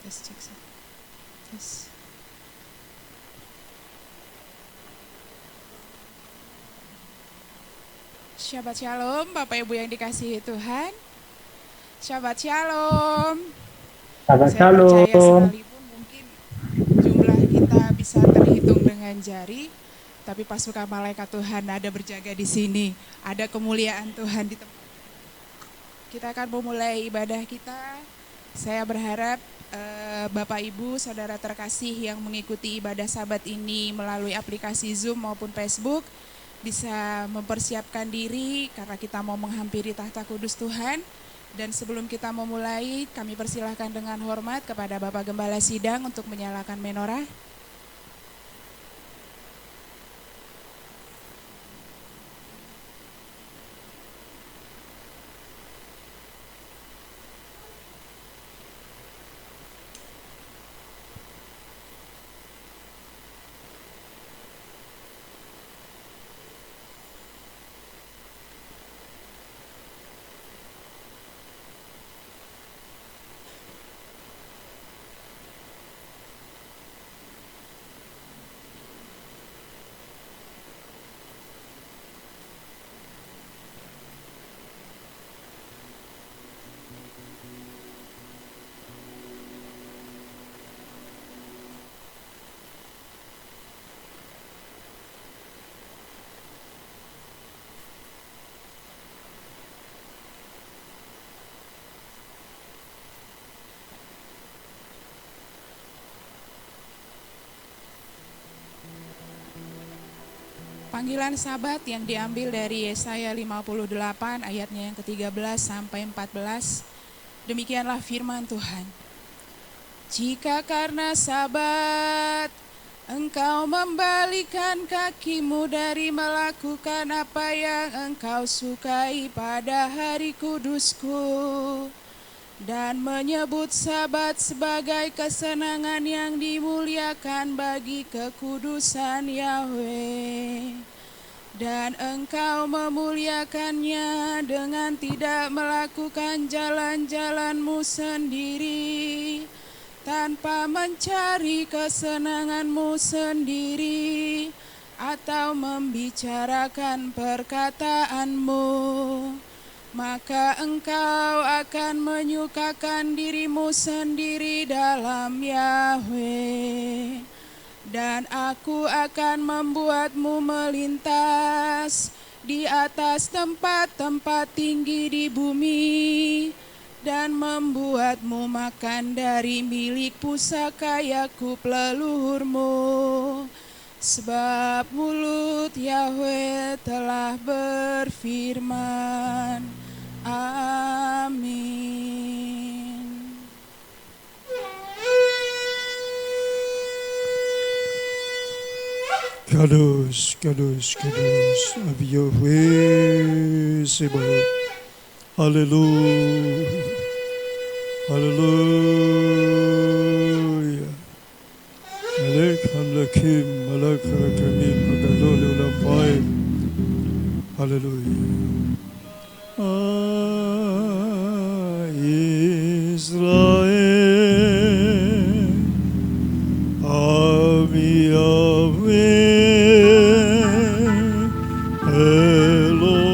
Tes cek tes. Shabbat Shalom, Bapak Ibu yang dikasihi Tuhan. Shabbat Shalom. Shabbat Saya percaya Shalom. sekalipun mungkin jumlah kita bisa terhitung dengan jari, tapi pasukan malaikat Tuhan ada berjaga di sini. Ada kemuliaan Tuhan di tempat. Kita akan memulai ibadah kita. Saya berharap Bapak Ibu, Saudara terkasih yang mengikuti ibadah Sabat ini melalui aplikasi Zoom maupun Facebook bisa mempersiapkan diri karena kita mau menghampiri tahta kudus Tuhan. Dan sebelum kita memulai, kami persilahkan dengan hormat kepada Bapak Gembala Sidang untuk menyalakan menorah. Panggilan Sabat yang diambil dari Yesaya 58 ayatnya yang ke-13 sampai 14. Demikianlah firman Tuhan. Jika karena Sabat engkau membalikan kakimu dari melakukan apa yang engkau sukai pada hari kudusku dan menyebut Sabat sebagai kesenangan yang dimuliakan bagi kekudusan Yahweh, dan engkau memuliakannya dengan tidak melakukan jalan-jalanmu sendiri, tanpa mencari kesenanganmu sendiri atau membicarakan perkataanmu, maka engkau akan menyukakan dirimu sendiri dalam Yahweh, dan aku akan membuatmu melintas di atas tempat-tempat tinggi di bumi, dan membuatmu makan dari milik pusaka Yakub leluhurmu. Sebab mulut Yahweh telah berfirman. Amin. Kadosh, Kadosh, Kadosh, Av Yahweh Sebaot. Hallelujah, Hallelujah. Melech Hamlakim, Malach Harakamim, Hagadol Olam Vaed. Hallelujah. Israel, Av Yahweh Eloheinu,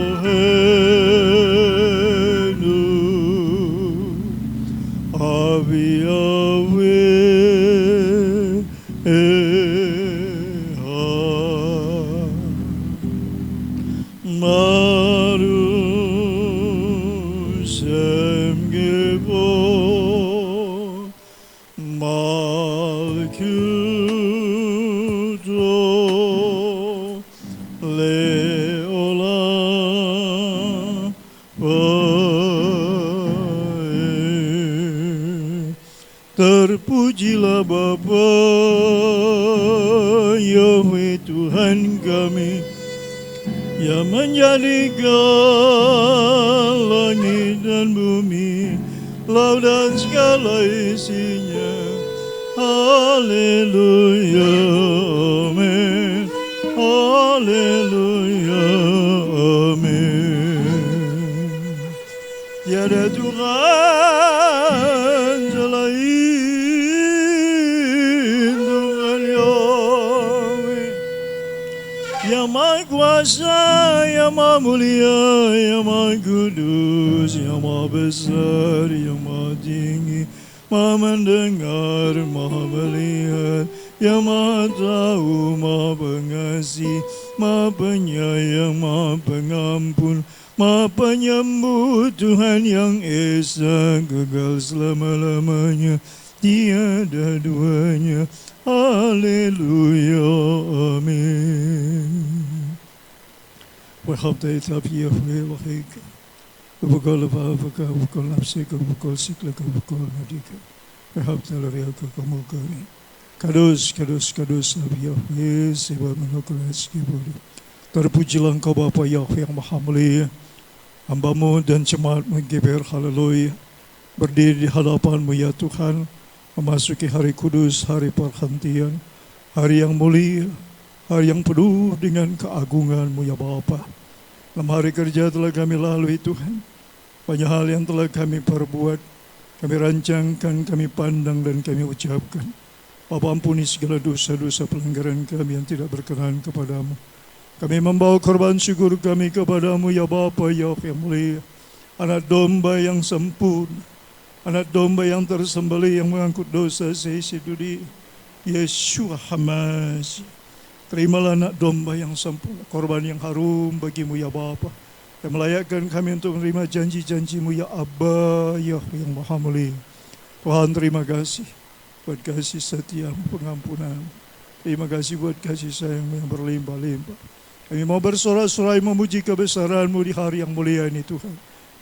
Av Yahweh Ehad. Maru Shem Gebo Malkuto Leolam Vaed. Terpujilah Bapa Yahweh Tuhan kami, yang menjadikan langit dan bumi, laut dan segala isinya. Haleluya, amin. Haleluya, amin. Tiada Tuhan selain yang maha kuasa, yang maha mulia, yang maha kudus, yang maha besar, yang maha tinggi, maha mendengar, maha melihat, yang maha tahu, maha pengasih, maha penyayang, maha pengampun, maha penyembuh, Tuhan yang esa, kekal selama-lamanya, tiada duanya. Haleluya, amin. وحبت إثابية في وحيك وبقول بابك وبقول نفسك وبقول سكلك وبقول نبيك وحبت لرياك كموكاني Kadus, kadus, kadus Nabi Yahweh, sebab menukul eskiburi. Terpujilah Engkau Bapa Yahweh yang Maha Mulia, hamba-Mu dan jemaat-Mu Geber, haleluya. Berdiri di hadapan-Mu ya Tuhan, memasuki hari kudus, hari perhentian, hari yang mulia, hari yang penuh dengan keagungan-Mu ya Bapa. Dalam hari kerja telah kami lalui Tuhan, banyak hal yang telah kami perbuat, kami rancangkan, kami pandang dan kami ucapkan. Bapa, ampuni segala dosa-dosa pelanggaran kami yang tidak berkenan kepadamu. Kami membawa korban syukur kami kepadamu ya Bapa Yahweh yang mulia. Anak domba yang sempurna, anak domba yang tersembelih yang mengangkut dosa seisi dunia. Yeshua Hamashiach, terimalah anak domba yang sempurna, korban yang harum bagimu ya Bapa, yang melayakkan kami untuk menerima janji-janjimu ya Abba Yahweh yang Maha Mulia. Tuhan, terima kasih buat kasih setiamu, pengampunan. Terima kasih buat kasih sayangmu yang berlimpah-limpah. Kami mau bersorak-sorai memuji kebesaran-Mu di hari yang mulia ini Tuhan.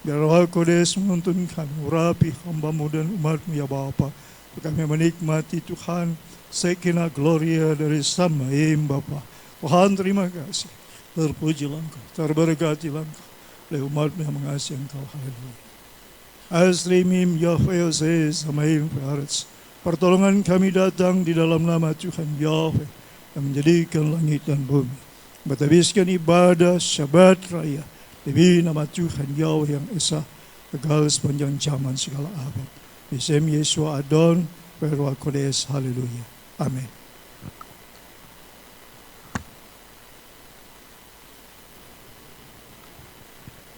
Biar Roh Kudus menuntun kami, urapi hamba-Mu dan umat-Mu ya Bapa. Kami menikmati Tuhan, Sekina Gloria dari Samaim Bapa. Tuhan, terima kasih. Terpujilah Engkau, terberkatilah Engkau oleh umat-Mu yang mengasihi Engkau. Haleluya. Asrimim Yahweh Samaim Faretz. Pertolongan kami datang di dalam nama Tuhan Yahweh yang menjadikan langit dan bumi. Bertabiskan ibadah Syabat Raya demi nama Tuhan Yahweh yang Esa, kekal sepanjang zaman segala abad. Bisem Yesua Adon, Berwa Kodes, haleluya. Amin.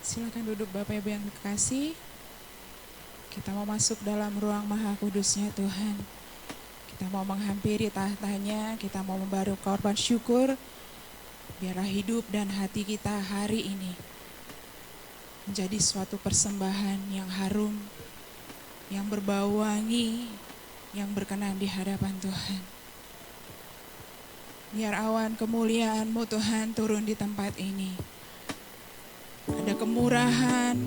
Silakan duduk Bapak Ibu yang kekasih. Kita mau masuk dalam ruang maha kudusnya Tuhan. Kita mau menghampiri tahtanya, kita mau membaru korban syukur. Biarlah hidup dan hati kita hari ini menjadi suatu persembahan yang harum, yang berbau wangi, yang berkenan di hadapan Tuhan. Biar awan kemuliaan-Mu Tuhan turun di tempat ini. Ada kemurahan,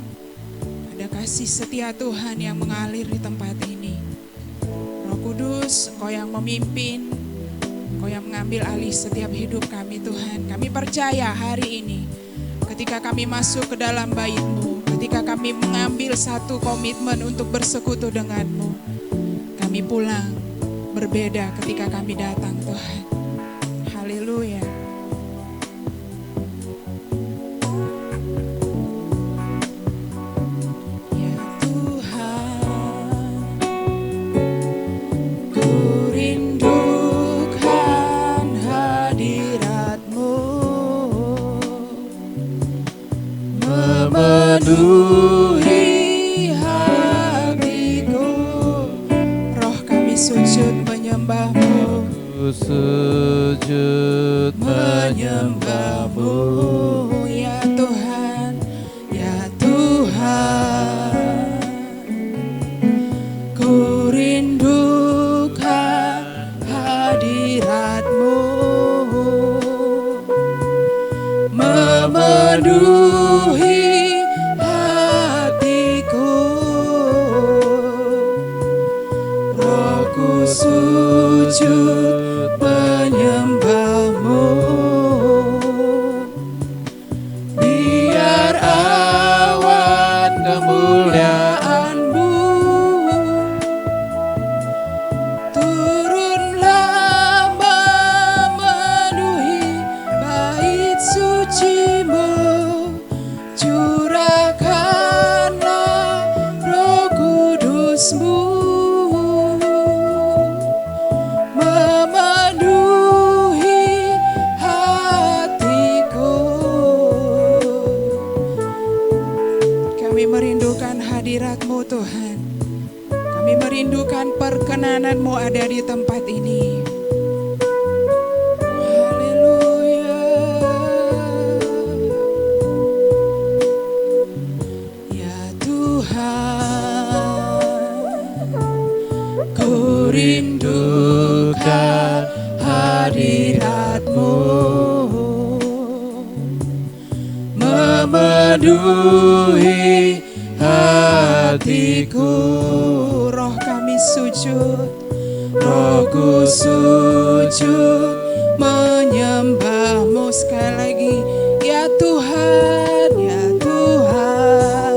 ada kasih setia Tuhan yang mengalir di tempat ini. Roh Kudus, Engkau yang memimpin, Engkau yang mengambil alih setiap hidup kami Tuhan. Kami percaya hari ini, ketika kami masuk ke dalam bait-Mu, ketika kami mengambil satu komitmen untuk bersekutu dengan-Mu, kami pulang berbeda ketika kami datang Tuhan. Haleluya. Memenuhi hatiku, roh kami sujud menyembah-Mu, sujud menyembah-Mu, ya Tuhan, ya Tuhan. Ku rindukan hadirat-Mu, memenuhi sujud menyembah-Mu. Biar awan kemuliaan-Mu turunlah memenuhi bait suci-Mu. Curahkanlah Roh Kudus-Mu memenuhi hati Kami merindukan hadirat-Mu Tuhan. Kami merindukan perkenanan-Mu ada di tempat ini. Haleluya. Ya Tuhan, ku rindukan hadirat-Mu, memenuhi hatiku. Roh kami sujud, Rohku sujud menyembah-Mu. Sekali lagi, ya Tuhan, ya Tuhan,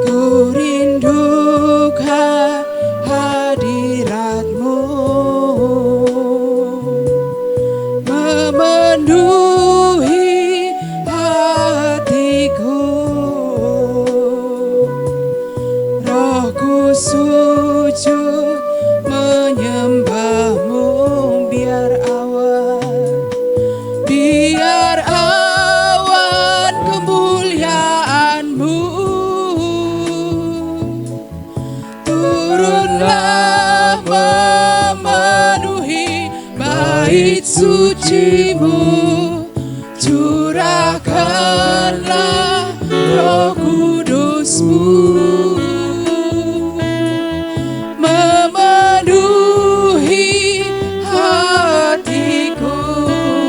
ku rindukan hadirat-Mu, memenuhi hatiku. Rohku sujud menyembah-Mu. Biar awan kemuliaan-Mu turunlah memenuhi bait suci-Mu. Curahkanlah Roh Kudus-Mu memenuhi hatiku.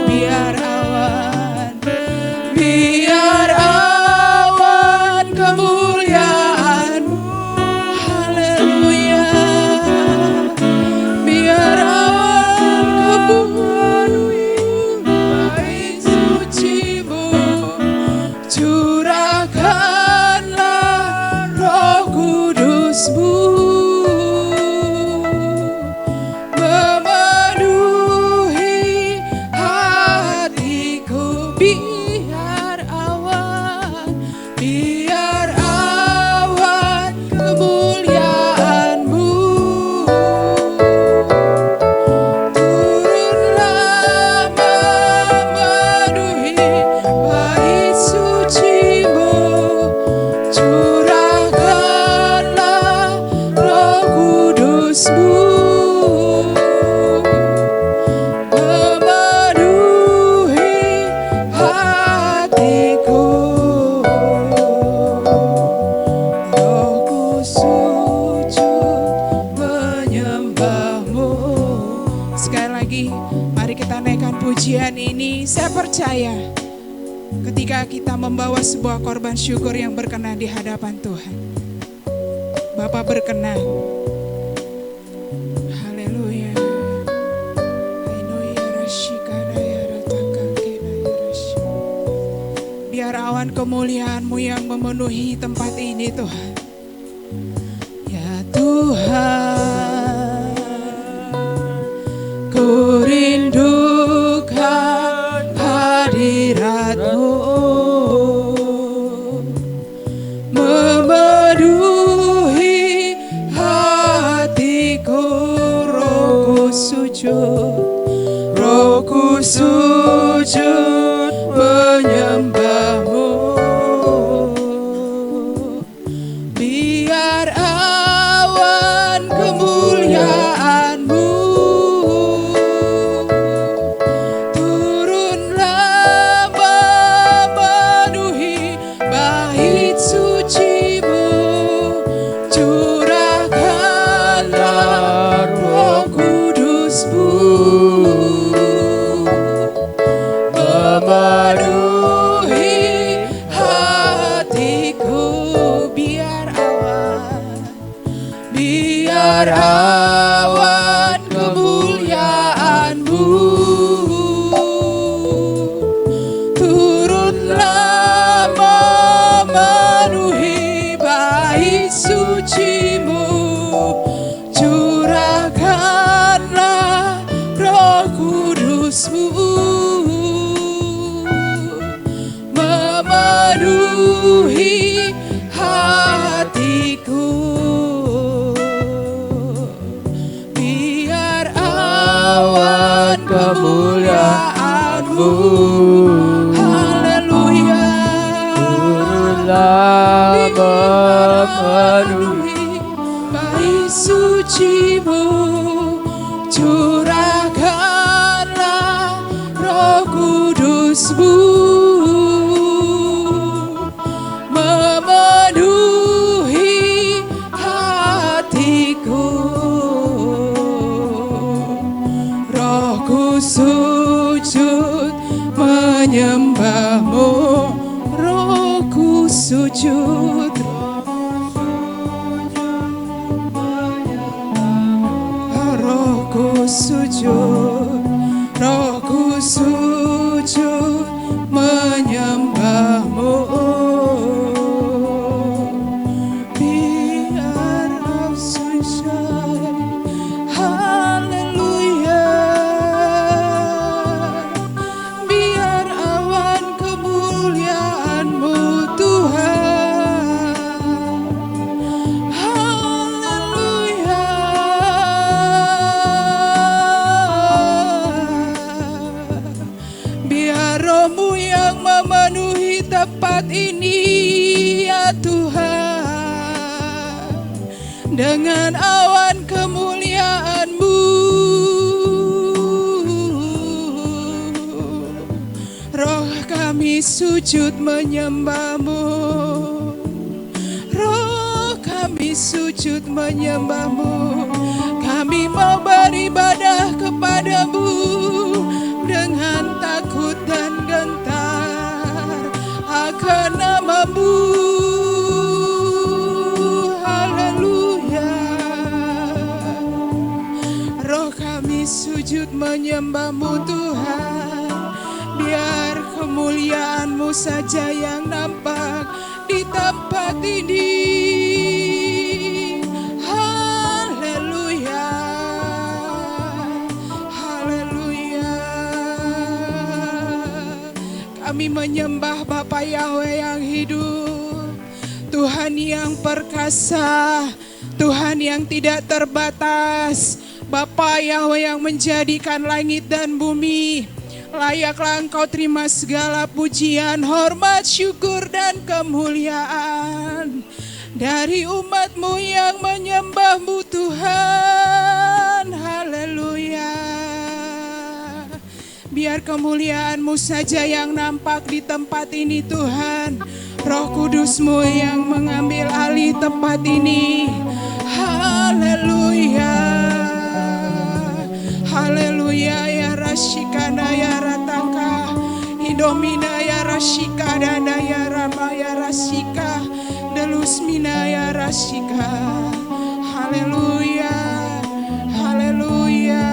Biar awan kemuliaan-Mu, haleluya. Biar awan kemuliaan bait suci-Mu, curahkanlah Roh Kudus-Mu memenuhi hatiku. Biar awan kemuliaan-Mu turunlah memenuhi bait suci-Mu. Curahkanlah Roh Kudus-Mu memenuhi hatiku. Rohku sujud menyembah-Mu. Sekali lagi, mari kita naikkan pujian ini. Saya percaya ketika kita membawa sebuah korban syukur yang berkenan di hadapan Tuhan, Bapa berkenan. Haleluya. Biar awan kemuliaan-Mu yang memenuhi tempat ini Tuhan. Ya Tuhan, ku rindukan hadirat-Mu, memenuhi hatiku. Rohku sujud menyembah-Mu. Biar awan kemuliaan-Mu turunlah memenuhi bait suci-Mu. Curahkanlah Roh Kudus-Mu memenuhi hatiku. Biar awan kemuliaan-Mu turunlah memenuhi bait suci-Mu. Curahkanlah Roh Kudus-Mu memenuhi hatiku. telah memenuhi bait suci-Mu, curahkanlah Roh Kudus-Mu memenuhi hatiku. Rohku sujud menyembah-Mu, Rohku sujud, Rohku sujud, Rohku sujud menyembah-Mu. Biar Roh sunshine, haleluya. Biar awan kemuliaan-Mu Tuhan, haleluya. Biar Roh-Mu yang memenuhi tempat ini ya Tuhan, dengan awan kemuliaan-Mu. Roh kami sujud menyembah-Mu, Roh kami sujud menyembah-Mu. Kami mau beribadah kepada-Mu dengan takut dan gentar akan nama-Mu. Haleluya. Roh kami sujud menyembah-Mu Tuhan. Biar kemuliaan-Mu saja yang nampak di tempat ini. Haleluya. Haleluya. Kami menyembah Bapa Yahweh yang hidup, Tuhan yang perkasa, Tuhan yang tidak terbatas, Bapa Yahweh yang menjadikan langit dan bumi. Layaklah Engkau terima segala pujian, hormat, syukur, dan kemuliaan dari umat-Mu yang menyembah-Mu Tuhan. Haleluya. Biar kemuliaan-Mu saja yang nampak di tempat ini Tuhan. Roh Kudus-Mu yang mengambil alih tempat ini. Haleluya. Haleluya ya Rashikana ya Rataka, Indomina ya Rashika dana ya Rama ya Rashika, Delusmina ya Rashika. Haleluya. Haleluya.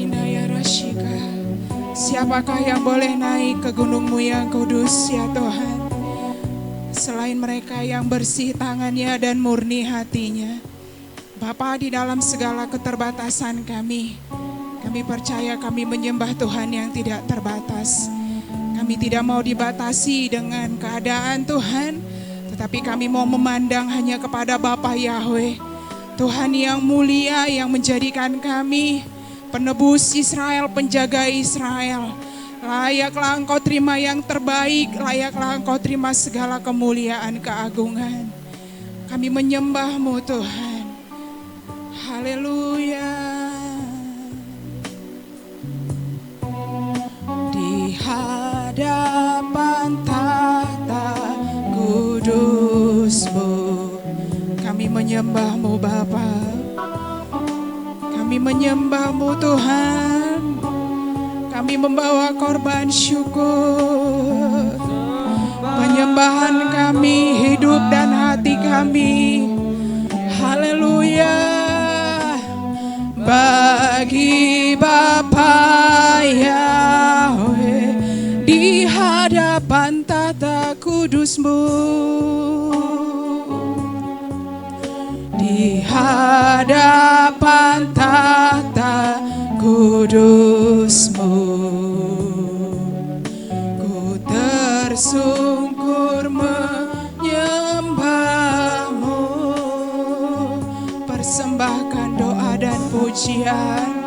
Ina ya Rashika. Siapakah yang boleh naik ke gunung-Mu yang kudus ya Tuhan, selain mereka yang bersih tangannya dan murni hatinya. Bapa, di dalam segala keterbatasan kami percaya kami menyembah Tuhan yang tidak terbatas. Kami tidak mau dibatasi dengan keadaan Tuhan, tetapi kami mau memandang hanya kepada Bapa Yahweh, Tuhan yang mulia yang menjadikan kami penebus Israel, penjaga Israel. Layaklah Engkau terima yang terbaik, layaklah Engkau terima segala kemuliaan, keagungan. Kami menyembah-Mu Tuhan. Haleluya. Di hadapan tahta kudus-Mu kami menyembah-Mu Bapa. Kami menyembah-Mu Tuhan. Kami membawa korban syukur. Penyembahan kami, hidup dan hati kami. Haleluya. Bagi Bapa Yahweh di hadapan tahta kudus-Mu, di hadapan tahta kudus-Mu, ku tersungkur menyembah-Mu, persembahkan doa dan pujian,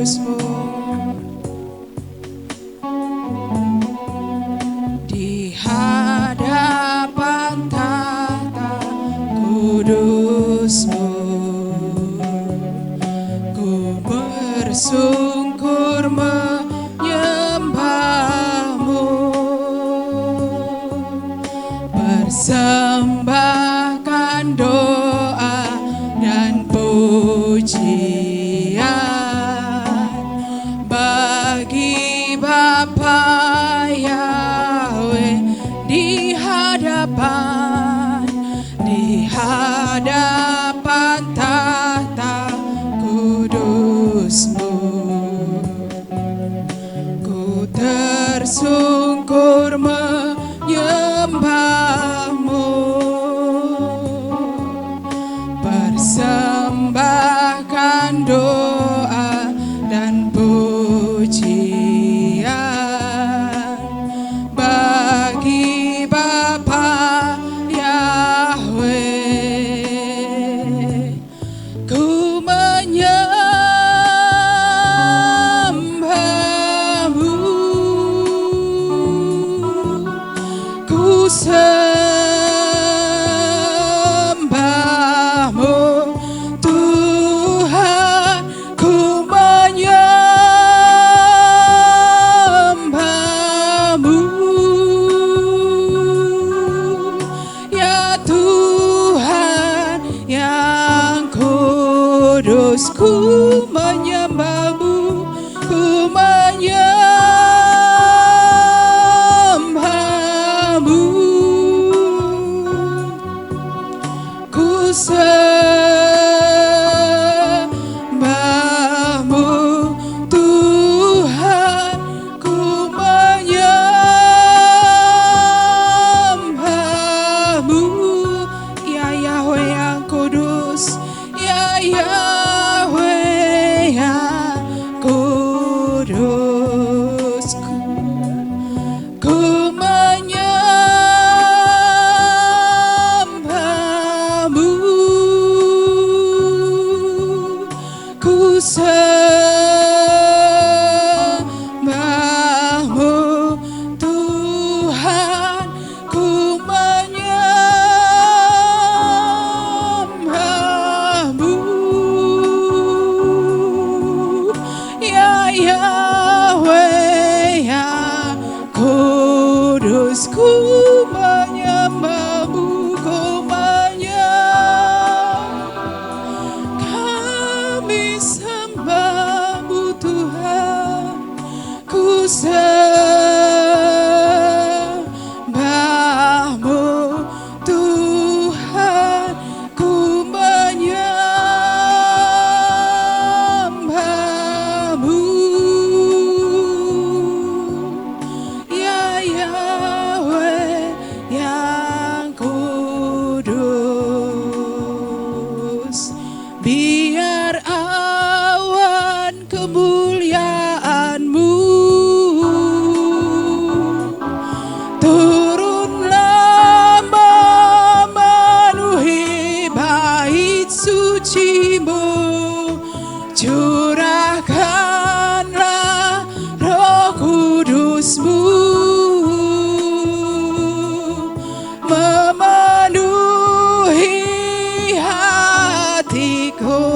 kudus-Mu. Di hadapan tahta kudus-Mu, ku bersungkur menyembah-Mu, persembahkan doa dan pujian bagi Bapa Yahweh di hadapan tahta kudus-Mu. Ku tersungkur menyembah-Mu, persembahkan doa dan pujian bagi Bapa Yahweh. Ku menyembah-Mu, ku sembah-Mu Tuhan, ku menyembah-Mu ya Tuhan yang kudus. Ku menyembah-Mu, ku menyembah-Mu, ku sembah-Mu Tuhan, ku menyembah-Mu ya Yahweh yang kudus, ya Yahweh yang kudus. Ku menyembah-Mu, ku sembah-Mu Tuhan, ku menyembah-Mu ya Yahweh yang kudus. Ku menyembah-Mu, ku kami sembah-Mu Tuhan, ku sembah-Mu Tuhan, ku menyembah-Mu ya Yahweh yang kudus. Biar awan kemuliaan-Mu turunlah memenuhi bait suci-Mu, curahkanlah Roh Kudus-Mu memenuhi hatiku.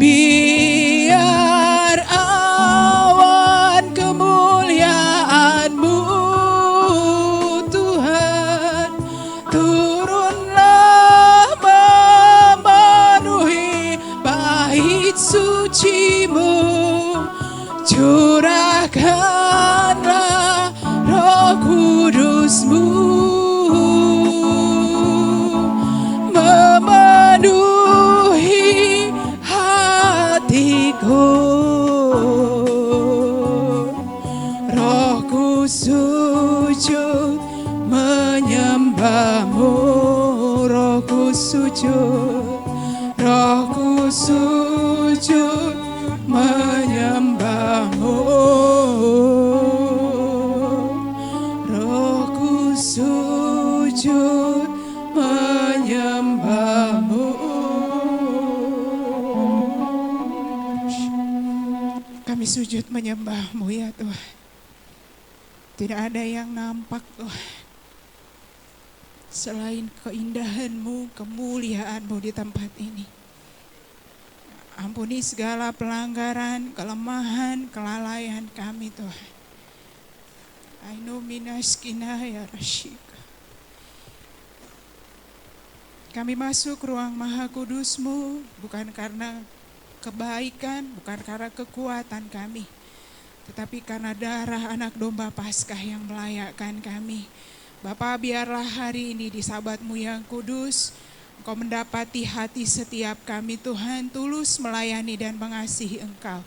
Biar awan kemuliaan-Mu Tuhan turunlah memenuhi bait suci-Mu, curahkanlah Roh Kudus-Mu memenuhi hatiku. Rohku sujud menyembah-Mu, rohku sujud, rohku sujud menyembah-Mu, rohku sujud menyembah-Mu. sujud menyembah-Mu ya Tuhan. Tidak ada yang nampak Tuhan, selain keindahan-Mu, kemuliaan-Mu di tempat ini. Ampuni segala pelanggaran, kelemahan, kelalaian kami Tuhan. Ainu minaskina ya rasyika. Kami masuk ruang Maha Kudus-Mu bukan karena kebaikan, bukan karena kekuatan kami, tetapi karena darah anak domba Paskah yang melayakkan kami. Bapa, biarlah hari ini di Sabat-Mu yang kudus, Engkau mendapati hati setiap kami Tuhan, tulus melayani dan mengasihi Engkau.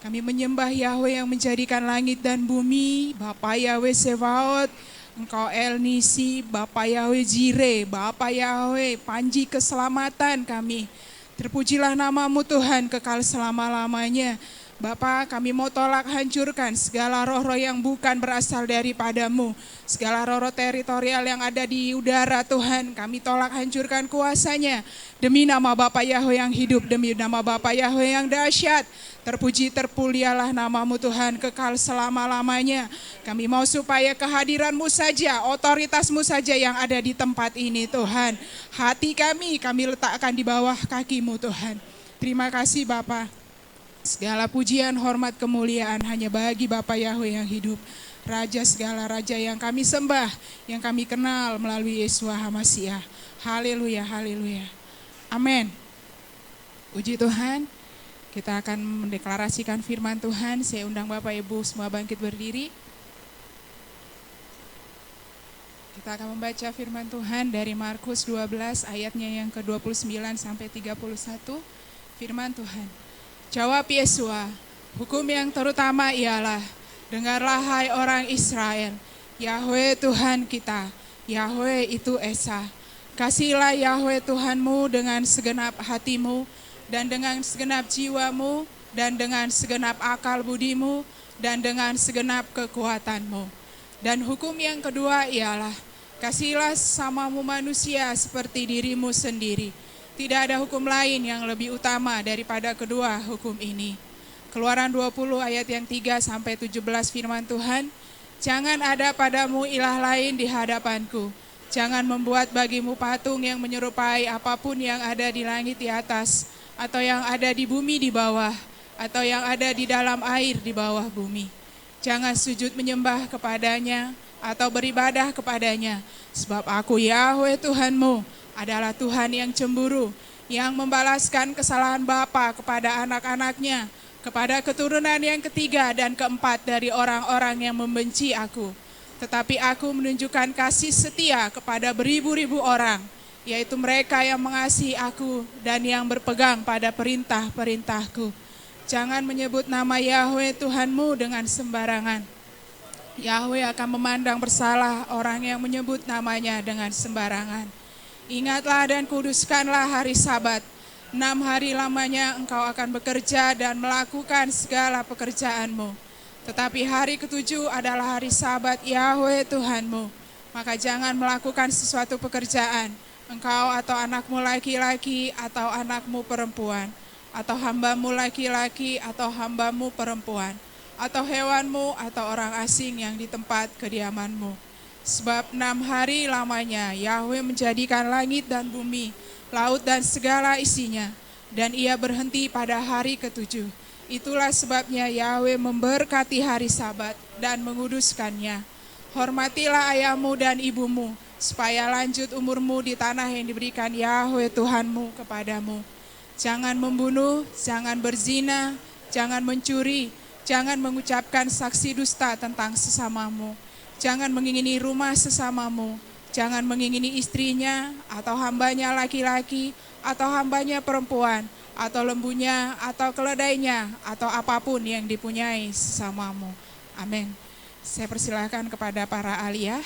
Kami menyembah Yahweh yang menjadikan langit dan bumi, Bapa Yahweh Sebaot, Engkau El Nisi, Bapa Yahweh Jireh, Bapa Yahweh Panji keselamatan kami. Terpujilah nama-Mu Tuhan kekal selama-lamanya. Bapa, kami mau tolak hancurkan segala roh-roh yang bukan berasal daripada-Mu. Segala roh-roh teritorial yang ada di udara Tuhan, kami tolak hancurkan kuasanya. Demi nama Bapa Yahweh yang hidup, demi nama Bapa Yahweh yang dahsyat. Terpuji terpulialah nama-Mu Tuhan kekal selama-lamanya. Kami mau supaya kehadiran-Mu saja, otoritas-Mu saja yang ada di tempat ini Tuhan. Hati kami letakkan di bawah kaki-Mu Tuhan. Terima kasih Bapa. Segala pujian, hormat, kemuliaan hanya bagi Bapa Yahweh yang hidup. Raja segala raja yang kami sembah, yang kami kenal melalui Yesua HaMasiah. Haleluya, haleluya. Amin. Puji Tuhan. Kita akan mendeklarasikan firman Tuhan. Saya undang Bapak Ibu semua bangkit berdiri. Kita akan membaca firman Tuhan dari Markus 12 ayatnya yang ke-29 sampai 31. Firman Tuhan. Jawab Yesua, hukum yang terutama ialah, dengarlah hai orang Israel, Yahweh Tuhan kita, Yahweh itu Esa. Kasihilah Yahweh Tuhanmu dengan segenap hatimu, dan dengan segenap jiwamu, dan dengan segenap akal budimu, dan dengan segenap kekuatanmu. Dan hukum yang kedua ialah, kasihilah sesamamu manusia seperti dirimu sendiri. Tidak ada hukum lain yang lebih utama daripada kedua hukum ini. Keluaran 20 ayat yang 3 sampai 17 firman Tuhan. Jangan ada padamu ilah lain di hadapanku. Jangan membuat bagimu patung yang menyerupai apapun yang ada di langit di atas, atau yang ada di bumi di bawah, atau yang ada di dalam air di bawah bumi. Jangan sujud menyembah kepadanya atau beribadah kepadanya, sebab aku Yahweh Tuhanmu adalah Tuhan yang cemburu, yang membalaskan kesalahan bapa kepada anak-anaknya, kepada keturunan yang ketiga dan keempat dari orang-orang yang membenci aku. Tetapi aku menunjukkan kasih setia kepada beribu-ribu orang, yaitu mereka yang mengasihi aku dan yang berpegang pada perintah-perintahku. Jangan menyebut nama Yahweh Tuhanmu dengan sembarangan. Yahweh akan memandang bersalah orang yang menyebut namanya dengan sembarangan. Ingatlah dan kuduskanlah hari Sabat. 6 hari lamanya engkau akan bekerja dan melakukan segala pekerjaanmu. Tetapi hari ketujuh adalah hari Sabat Yahweh Tuhanmu. Maka jangan melakukan sesuatu pekerjaan, engkau atau anakmu laki-laki atau anakmu perempuan, atau hambamu laki-laki atau hambamu perempuan, atau hewanmu atau orang asing yang di tempat kediamanmu. Sebab 6 hari lamanya Yahweh menjadikan langit dan bumi, laut dan segala isinya, dan ia berhenti pada hari ketujuh. Itulah sebabnya Yahweh memberkati hari Sabat dan menguduskannya. Hormatilah ayahmu dan ibumu, supaya lanjut umurmu di tanah yang diberikan Yahweh Tuhanmu kepadamu. Jangan membunuh, jangan berzina, jangan mencuri, jangan mengucapkan saksi dusta tentang sesamamu. Jangan mengingini rumah sesamamu, jangan mengingini istrinya, atau hambanya laki-laki, atau hambanya perempuan, atau lembunya, atau keledainya, atau apapun yang dipunyai sesamamu. Amin. Saya persilakan kepada para aliyah.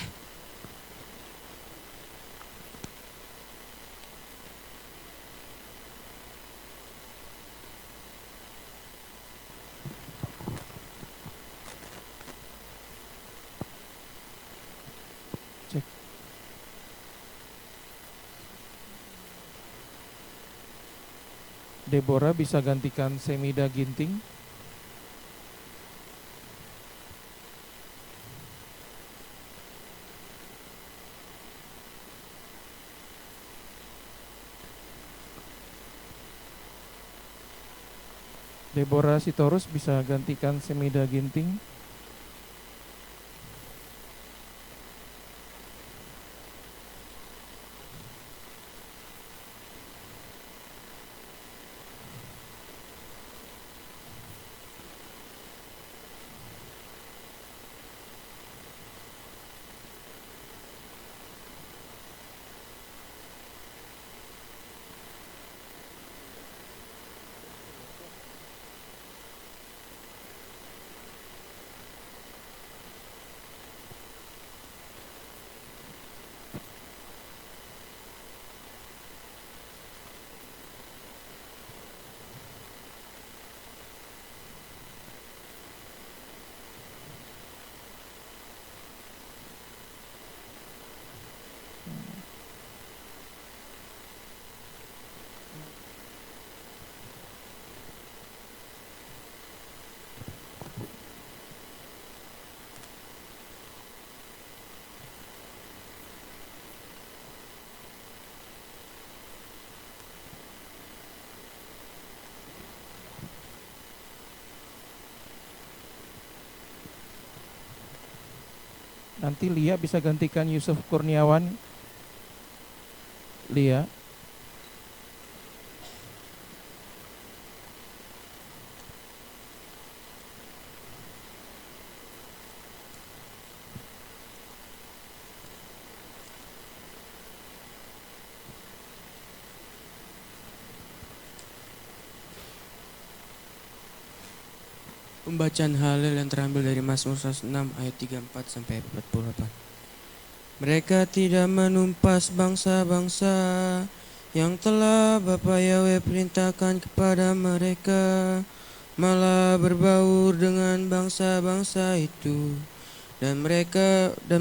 Deborah bisa gantikan Semida Ginting. Deborah Sitorus bisa gantikan Semida Ginting. Nanti Lia bisa gantikan Yusuf Kurniawan. Lia. Pembacaan Halel yang terambil dari Mazmur 106 ayat 34 sampai 48. Mereka tidak menumpas bangsa-bangsa yang telah Bapa Yahweh perintahkan kepada mereka, malah berbaur dengan bangsa-bangsa itu, dan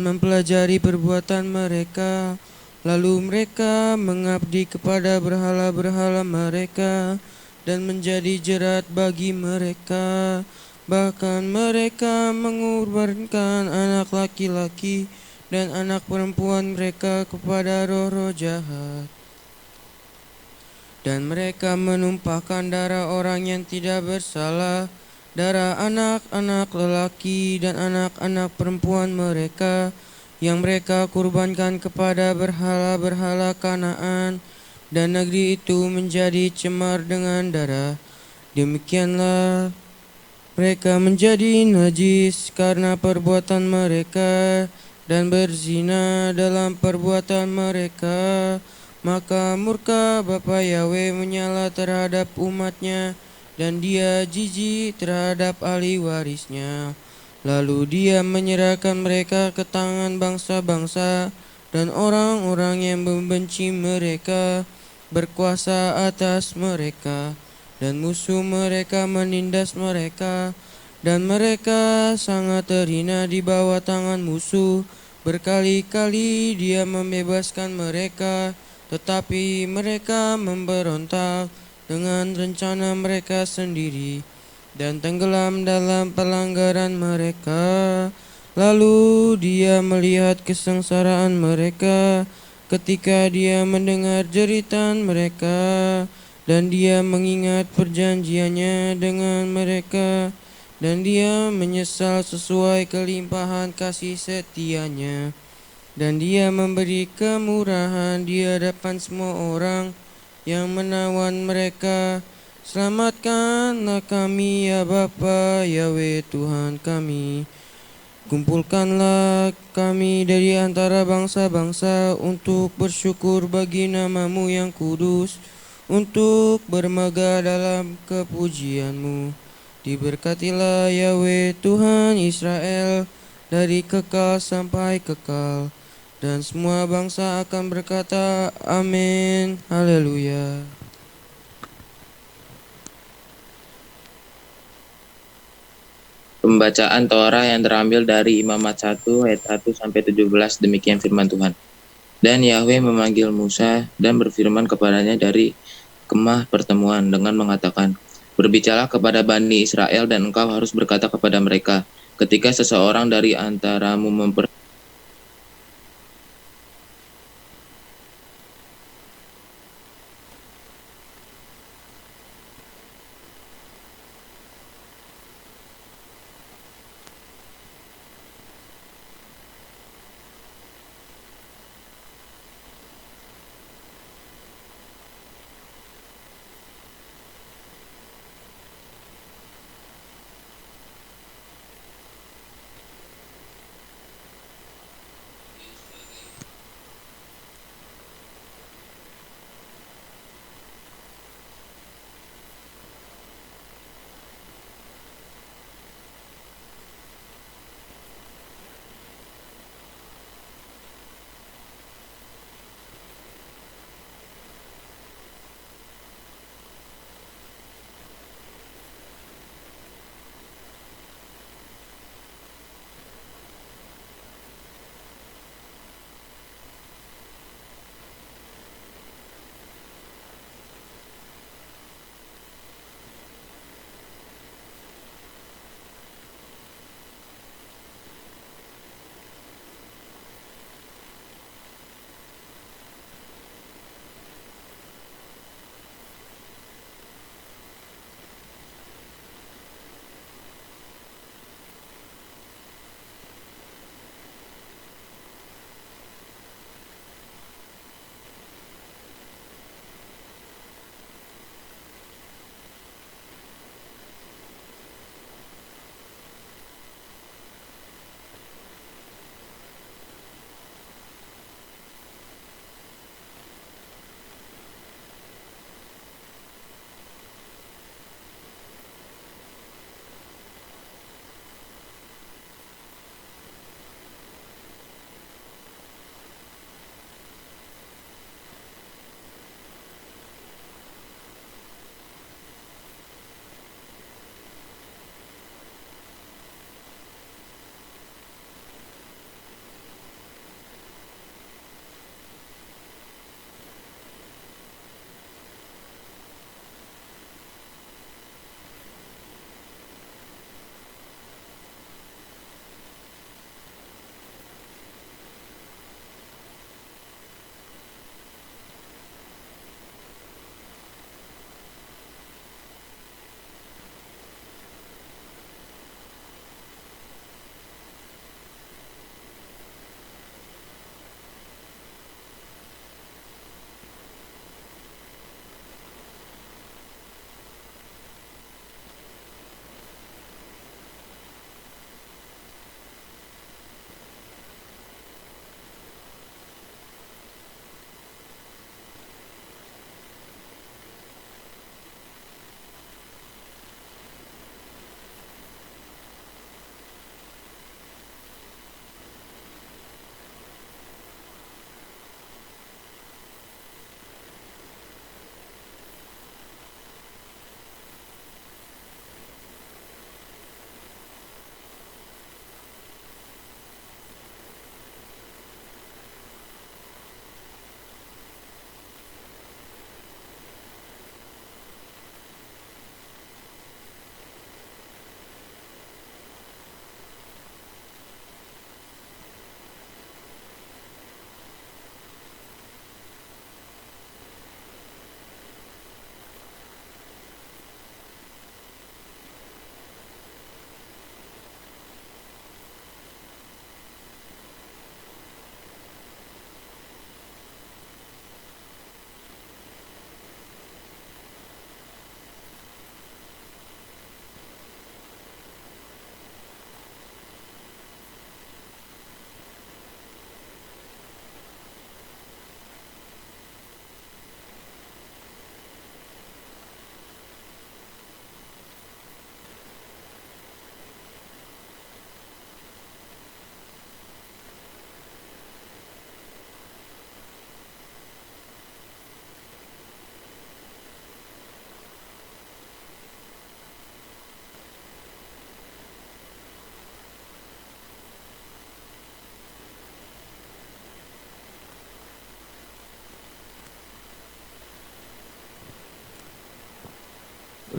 mempelajari perbuatan mereka. Lalu mereka mengabdi kepada berhala-berhala mereka dan menjadi jerat bagi mereka. Bahkan mereka mengorbankan anak laki-laki dan anak perempuan mereka kepada roh-roh jahat. Dan mereka menumpahkan darah orang yang tidak bersalah, darah anak-anak lelaki dan anak-anak perempuan mereka, yang mereka kurbankan kepada berhala-berhala Kanaan, dan negeri itu menjadi cemar dengan darah. Demikianlah mereka menjadi najis karena perbuatan mereka dan berzina dalam perbuatan mereka. Maka murka Bapa Yahweh menyala terhadap umatnya dan dia jijik terhadap ahli warisnya. Lalu dia menyerahkan mereka ke tangan bangsa-bangsa dan orang-orang yang membenci mereka berkuasa atas mereka. Dan musuh mereka menindas mereka, dan mereka sangat terhina di bawah tangan musuh. Berkali-kali dia membebaskan mereka, tetapi mereka memberontak dengan rencana mereka sendiri dan tenggelam dalam pelanggaran mereka. Lalu dia melihat kesengsaraan mereka ketika dia mendengar jeritan mereka, dan dia mengingat perjanjiannya dengan mereka, dan dia menyesal sesuai kelimpahan kasih setianya. Dan dia memberi kemurahan di hadapan semua orang yang menawan mereka. Selamatkanlah kami ya Bapa Yahweh Tuhan kami. Kumpulkanlah kami dari antara bangsa-bangsa untuk bersyukur bagi nama-Mu yang kudus, untuk bermegah dalam kepujian-Mu. Diberkatilah Yahweh Tuhan Israel dari kekal sampai kekal. Dan semua bangsa akan berkata, Amin, Haleluya. Pembacaan Torah yang terambil dari Imamat 1 ayat 1 sampai 17, demikian firman Tuhan. Dan Yahweh memanggil Musa dan berfirman kepadanya dari kemah pertemuan dengan mengatakan, Berbicara kepada Bani Israel dan engkau harus berkata kepada mereka, ketika seseorang dari antaramu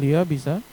Lia bisa?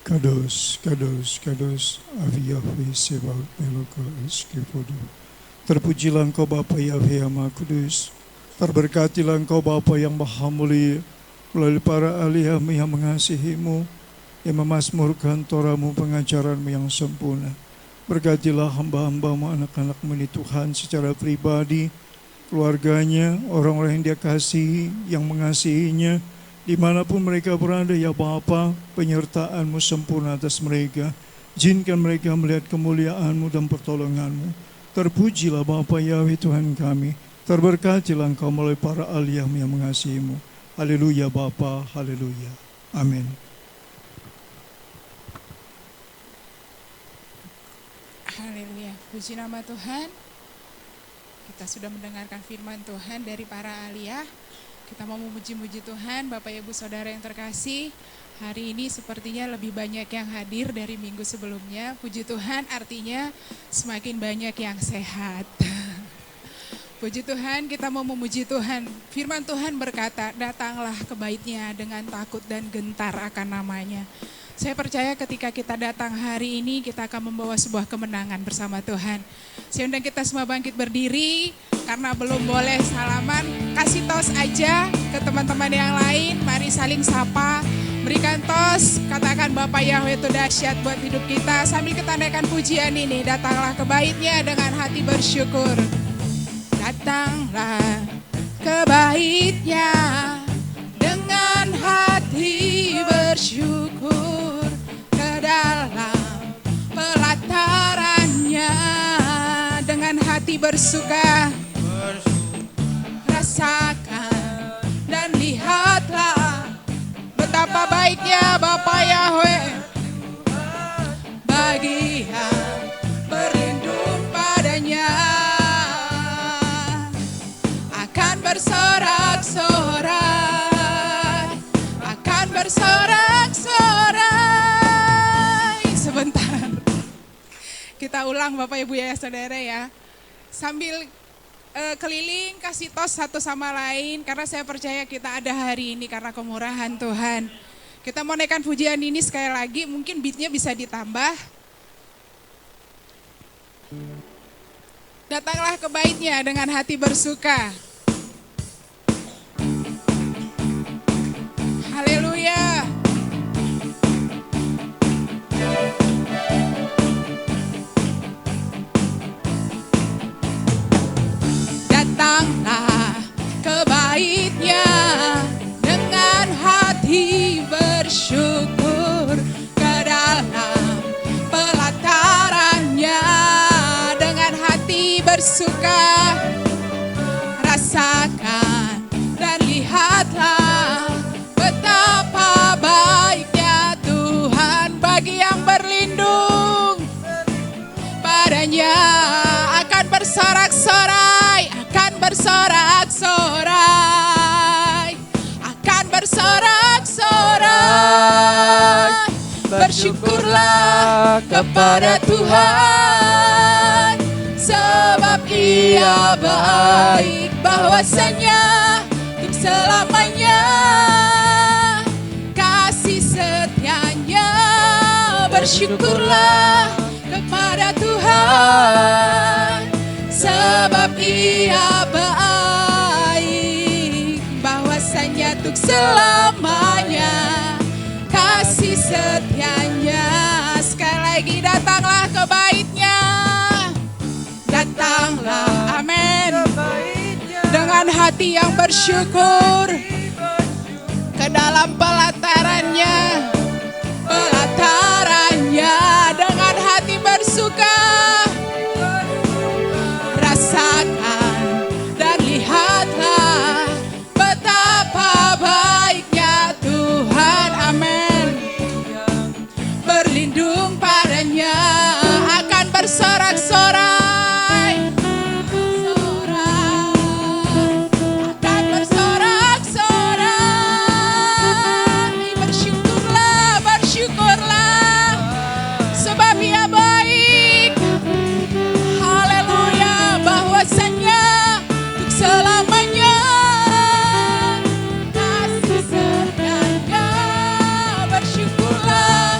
Kados, kados, kados, Avi Yahweh Sebaot Meloko Eskipodo. Terpujilah Engkau Bapa Yahweh yang Maha Kudus. Terberkatilah Engkau Bapa yang Maha Mulia, melalui para ahli-Mu yang mengasihi-Mu, yang memasmurkan Torah-Mu, pengajaran-Mu yang sempurna. Berkatilah hamba-hamba-Mu, anak-anak-Mu ini Tuhan secara pribadi, keluarganya, orang-orang yang Dia kasihi, yang mengasihinya, dimanapun mereka berada ya Bapa, penyertaan-Mu sempurna atas mereka. Izinkan mereka melihat kemuliaan-Mu dan pertolongan-Mu. Terpujilah Bapa Yahweh Tuhan kami. Terberkatilah Engkau melalui para ahli-Mu yang mengasihi-Mu. Haleluya Bapa, haleluya. Amin. Haleluya, puji nama Tuhan. Kita sudah mendengarkan firman Tuhan dari para aliyah. Kita mau memuji-muji Tuhan, Bapak Ibu Saudara yang terkasih. Hari ini sepertinya lebih banyak yang hadir dari minggu sebelumnya. Puji Tuhan, artinya semakin banyak yang sehat. Puji Tuhan, kita mau memuji Tuhan. Firman Tuhan berkata, datanglah ke bait-Nya dengan takut dan gentar akan namanya. Saya percaya ketika kita datang hari ini, kita akan membawa sebuah kemenangan bersama Tuhan. Saya undang kita semua bangkit berdiri, karena belum boleh salaman, kasih tos aja ke teman-teman yang lain, mari saling sapa, berikan tos, katakan Bapak Yahweh itu dahsyat buat hidup kita, sambil kita naikkan pujian ini, datanglah ke bait-Nya dengan hati bersyukur. Datanglah ke bait-Nya dengan hati bersyukur, ke dalam pelataran-Nya dengan hati bersuka. Rasakan dan lihatlah betapa baiknya Bapa Yahweh bagi yang berlindung padanya. Akan bersorak-sorai, akan bersorak-sorai. Sebentar, kita ulang Bapak Ibu ya Saudara ya. Sambil keliling kasih tos satu sama lain, karena saya percaya kita ada hari ini karena kemurahan Tuhan. Kita mau naikkan pujian ini sekali lagi, mungkin beatnya bisa ditambah. Datanglah ke bait-Nya dengan hati bersuka. Haleluya. Datanglah ke bait-Nya dengan hati bersyukur, ke dalam pelataran-Nya dengan hati bersuka. Rasakan dan lihatlah betapa baiknya Tuhan bagi yang berlindung padanya. Akan bersorak-sorai, akan bersorak-sorai, akan bersorak-sorai, bersyukurlah kepada Tuhan, sebab Ia baik, bahwasanya untuk selamanya kasih setianya. Bersyukurlah kepada Tuhan, sebab Ia baik, bahwasanya untuk selamanya kasih setianya. Sekali lagi, datanglah ke bait-Nya, datanglah, amin, dengan hati yang bersyukur ke dalam pelatarannya, dengan hati bersuka. Rasakan dan lihatlah betapa baiknya Tuhan, amin. Berlindung padanya akan bersorak-sorai, akan bersorak-sorai. Bersyukurlah, bersyukurlah, sebab Ia baik. Haleluya, bahwasanya untuk selamanya kasih setianya. Bersyukurlah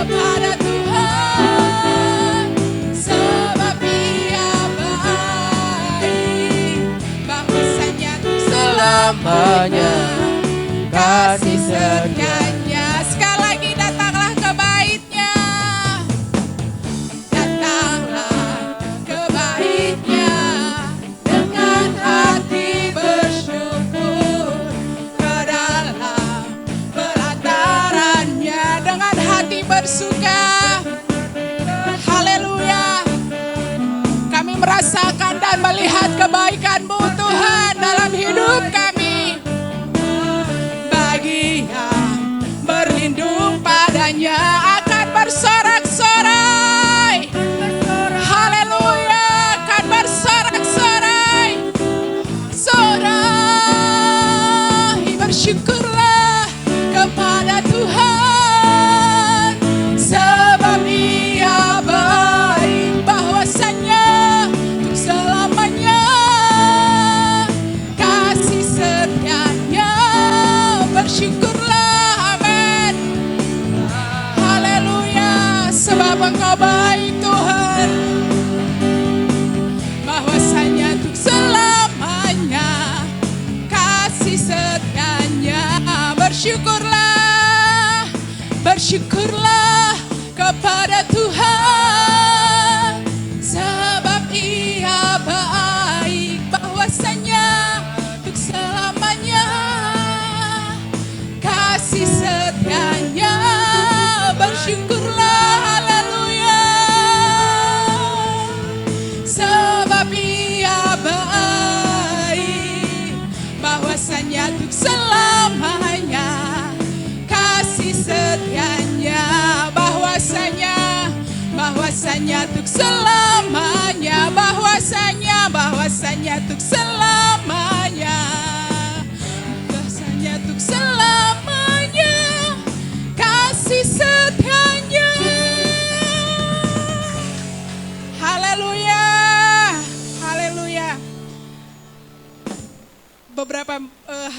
kepada Tuhan, sebab Ia baik, bahwasanya untuk selamanya kasih setianya. Sekali lagi, datanglah ke bait-Nya, datanglah ke bait-Nya dengan hati bersyukur, ke dalam pelatarannya dengan hati bersuka. Haleluya, kami merasakan dan melihat kebaikan-Mu Tuhan dalam hidup kami. Bagi yang berlindung padanya akan bersorak-sorai. Haleluya, akan bersorak-sorai. Sorai, bersyukurlah kepada Tuhan, sebab Ia baik, bahwasanya untuk selamanya kasih setianya. Bersyukurlah, amin. Haleluya, sebab Engkau baik Tuhan, bahwasanya untuk selamanya kasih setianya. Bersyukurlah, bersyukurlah kepada Tuhan, sebab Ia baik, bahwasanya untuk selamanya kasih setianya. Bersyukurlah, haleluya, sebab Ia baik, bahwasanya untuk selamanya kasih setianya. Bahwasanya untuk selamanya, bahwasanya untuk selamanya, bahwasanya untuk selamanya kasih setianya. Haleluya, haleluya. Beberapa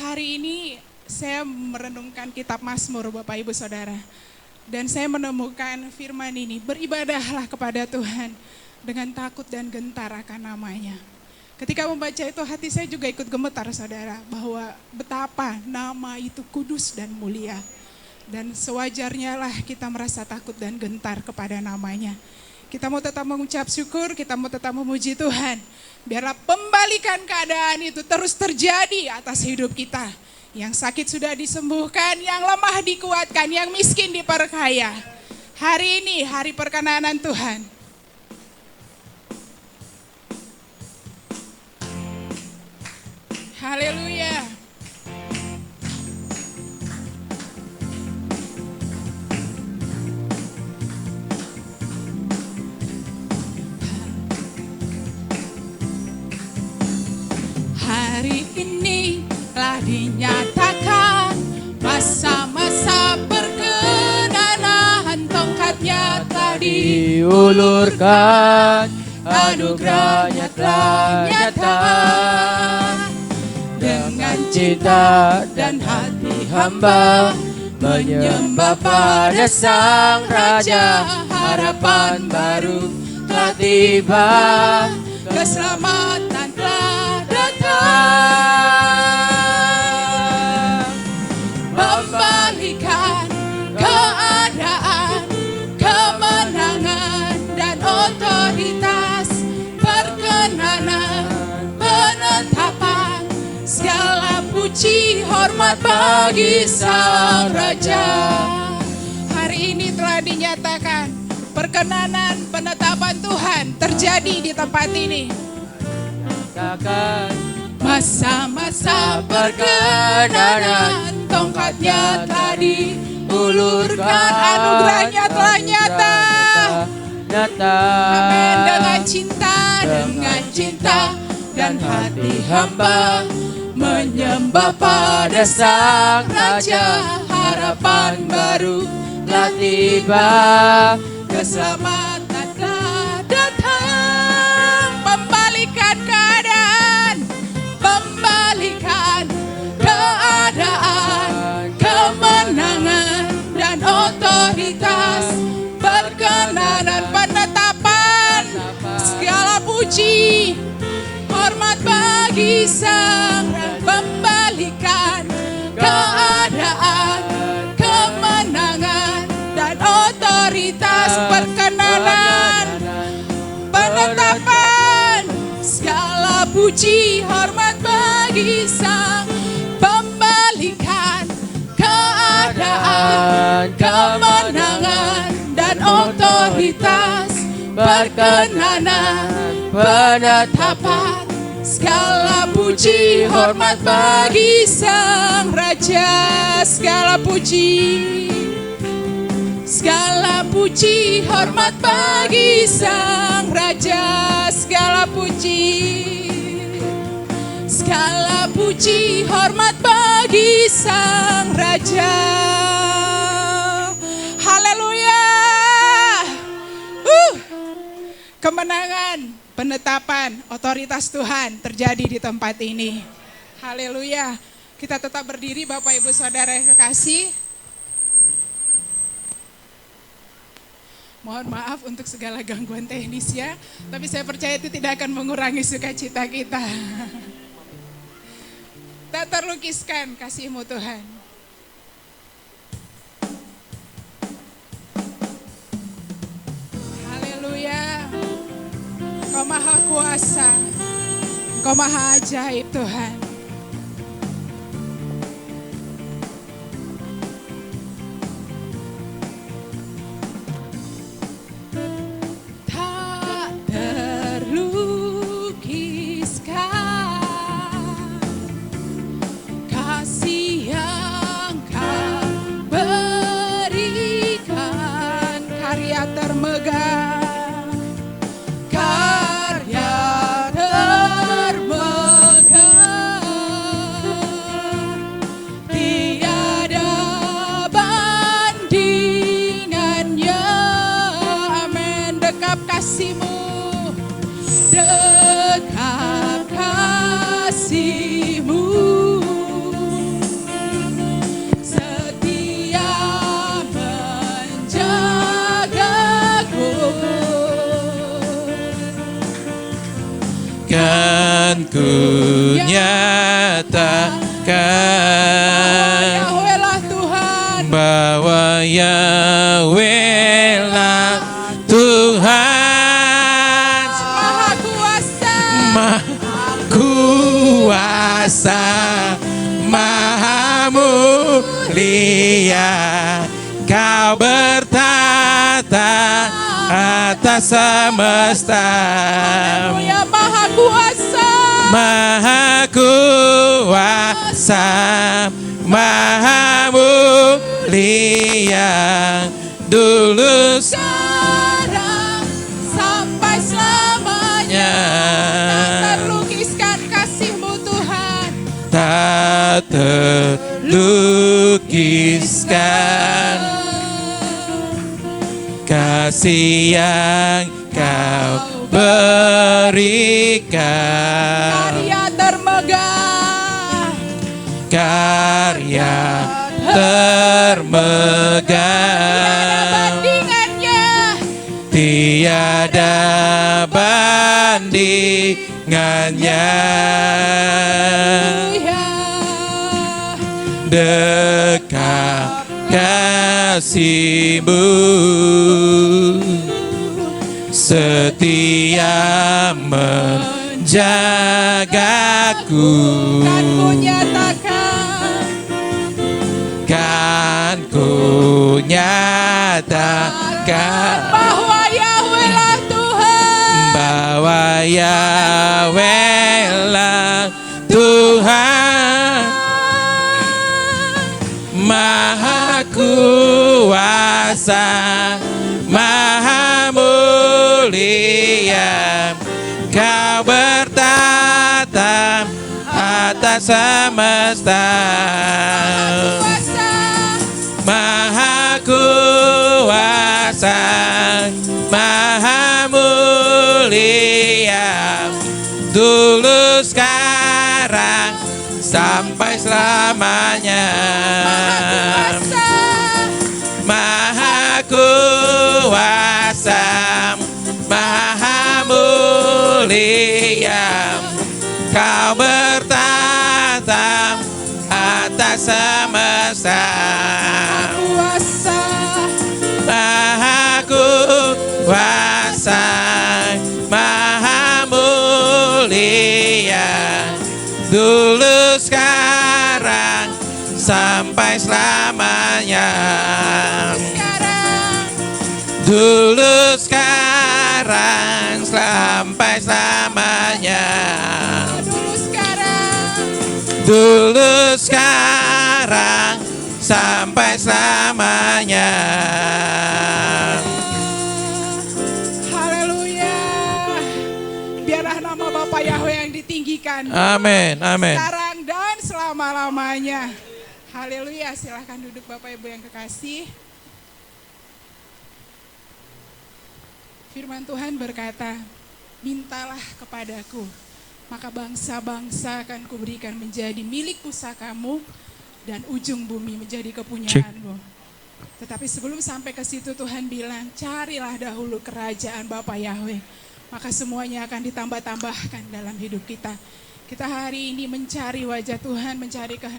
hari ini saya merenungkan kitab Mazmur, Bapak Ibu Saudara. Dan saya menemukan firman ini, beribadahlah kepada Tuhan dengan takut dan gentar akan namanya. Ketika membaca itu, hati saya juga ikut gemetar, saudara, bahwa betapa nama itu kudus dan mulia. Dan sewajarnya lah kita merasa takut dan gentar kepada namanya. Kita mau tetap mengucap syukur, kita mau tetap memuji Tuhan. Biarlah pembalikan keadaan itu terus terjadi atas hidup kita. Yang sakit sudah disembuhkan, yang lemah dikuatkan, yang miskin diperkaya. Hari ini hari perkenanan Tuhan. Haleluya. Hari ini telah dinyatakan masa-masa perkenanan diulurkan, anugerahnya telah nyata. Dengan cinta dan hati hamba menyembah pada Sang Raja, harapan baru telah tiba, keselamatan telah datang. Membalikan keadaan, kemenangan dan otoritas, perkenanan, penetapan, segala puji hormat bagi Sang Raja. Hari ini telah dinyatakan perkenanan penetapan Tuhan terjadi di tempat ini. Masa-masa perkenanan, tongkatnya telah diulurkan, anugerahnya telah nyata. Amin. Dengan cinta dan hati hamba menyembah pada Sang Raja, harapan baru telah tiba, keselamatan telah datang. Membalikan keadaan, kemenangan dan otoritas, perkenanan, penetapan, segala puji hormat bagi Sang Raja. Membalikan keadaan, kemenangan dan otoritas, perkenanan, penetapan, segala puji hormat bagi Sang. Membalikan keadaan, kemenangan dan otoritas, perkenanan, penetapan, segala puji hormat bagi Sang Raja. Segala puji hormat bagi Sang Raja. Segala puji hormat bagi Sang Raja. Haleluya. Kemenangan, penetapan, otoritas Tuhan terjadi di tempat ini. Haleluya. Kita tetap berdiri Bapak Ibu Saudara yang kekasih. Mohon maaf untuk segala gangguan teknis ya, tapi saya percaya itu tidak akan mengurangi sukacita kita. Tak terlukiskan kasih-Mu Tuhan. Haleluya. Engkau maha kuasa, Engkau maha ajaib Tuhan. Ku nyatakan bahwa Yahweh lah Tuhan, Maha Kuasa, Maha Mulia. Kau bertata atas semesta. Maha Kuasa, Maha Kuasa, Maha Mulia, dulu sekarang sampai selamanya. Tak terlukiskan kasih-Mu Tuhan, tak terlukiskan kasih. kasih yang kau berikan, Karya termegah, karya termegah, bandingannya. tiada bandingannya. Dekat kasih-Mu, setia menjagaku. Kan ku nyatakan, Kan ku nyatakan bahwa Yahweh lah Tuhan. bahwa Yahweh lah Tuhan, Maha kuasa, Maha mulia. Kau bertata atas semesta, Maha kuasa, Maha mulia. Dulu, sekarang, sampai selamanya. Maha kuasa, Maha mulia. Kau bertata atas semesta, Maha kuasa, Maha mulia. Dulu, sekarang, sampai selamanya. Dulu, sekarang, sampai selamanya. Dulu, sekarang, sampai selamanya. Haleluya. Biarlah nama Bapa Yahweh yang ditinggikan. Amin, amin. Sekarang dan selama-lamanya. Haleluya. Silahkan duduk Bapak Ibu yang kekasih. Firman Tuhan berkata, mintalah kepadaku, maka bangsa-bangsa akan kuberikan menjadi milik pusakamu, dan ujung bumi menjadi kepunyaanmu. Tetapi sebelum sampai ke situ Tuhan bilang, carilah dahulu kerajaan Bapa Yahweh, maka semuanya akan ditambah-tambahkan dalam hidup kita. Kita hari ini mencari wajah Tuhan, mencari kehendak